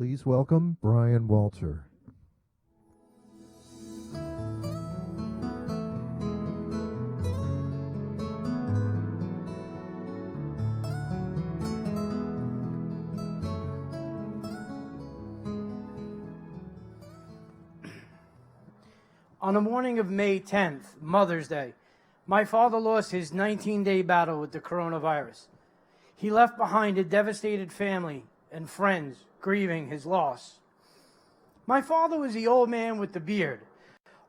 Please welcome Brian Walter. On the morning of May 10th, Mother's Day, my father lost his 19-day battle with the coronavirus. He left behind a devastated family and friends grieving his loss. My father was the old man with the beard.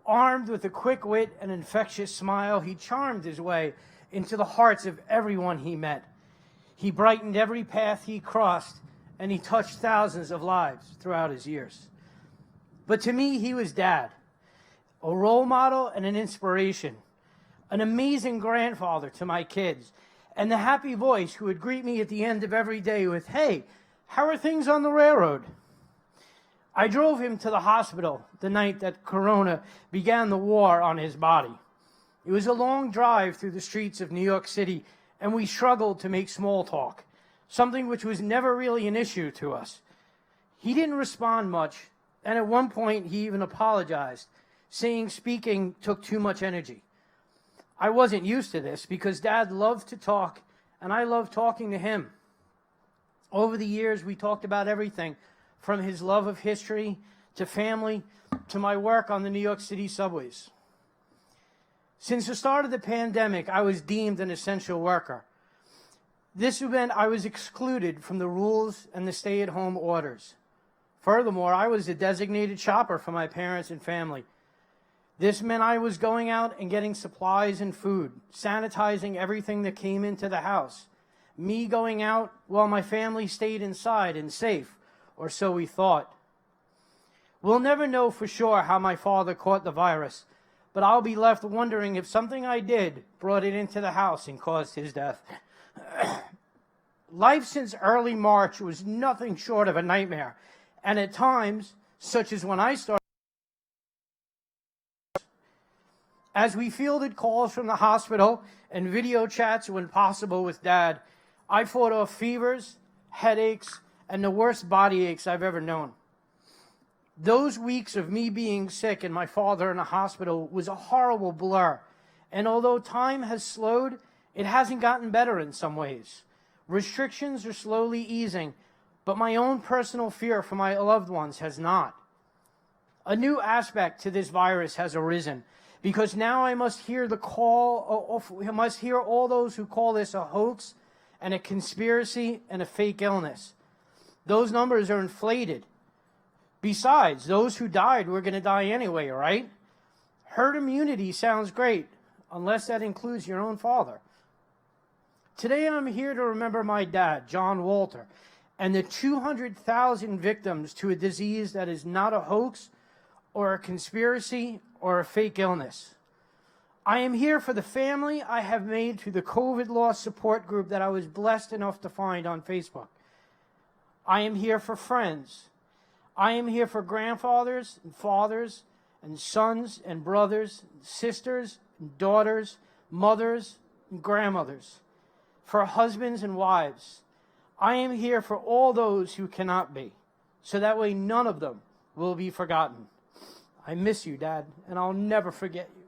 Armed with a quick wit and infectious smile, he charmed his way into the hearts of everyone he met. He brightened every path he crossed, and he touched thousands of lives throughout his years. But to me, he was Dad, a role model and an inspiration, an amazing grandfather to my kids, and the happy voice who would greet me at the end of every day with, "Hey, how are things on the railroad?" I drove him to the hospital the night that Corona began the war on his body. It was a long drive through the streets of New York City, and we struggled to make small talk, something which was never really an issue to us. He didn't respond much, and at one point he even apologized, saying speaking took too much energy. I wasn't used to this because Dad loved to talk, and I loved talking to him. Over the years, we talked about everything from his love of history to family to my work on the New York City subways. Since the start of the pandemic, I was deemed an essential worker. This meant I was excluded from the rules and the stay-at-home orders. Furthermore, I was a designated shopper for my parents and family. This meant I was going out and getting supplies and food, sanitizing everything that came into the house. Me going out while my family stayed inside and safe, or so we thought. We'll never know for sure how my father caught the virus, but I'll be left wondering if something I did brought it into the house and caused his death. Life since early March was nothing short of a nightmare, and at times, such as when I started, as we fielded calls from the hospital and video chats when possible with Dad, I fought off fevers, headaches, and the worst body aches I've ever known. Those weeks of me being sick and my father in a hospital was a horrible blur, and although time has slowed, it hasn't gotten better in some ways. Restrictions are slowly easing, but my own personal fear for my loved ones has not. A new aspect to this virus has arisen, because now I must hear all those who call this a hoax and a conspiracy and a fake illness. Those numbers are inflated. Besides, those who died were going to die anyway, right? Herd immunity sounds great, unless that includes your own father. Today I'm here to remember my dad, John Walter, and the 200,000 victims to a disease that is not a hoax or a conspiracy or a fake illness. I am here for the family I have made through the COVID loss support group that I was blessed enough to find on Facebook. I am here for friends. I am here for grandfathers and fathers and sons and brothers, and sisters and daughters, mothers and grandmothers, for husbands and wives. I am here for all those who cannot be, so that way none of them will be forgotten. I miss you, Dad, and I'll never forget you.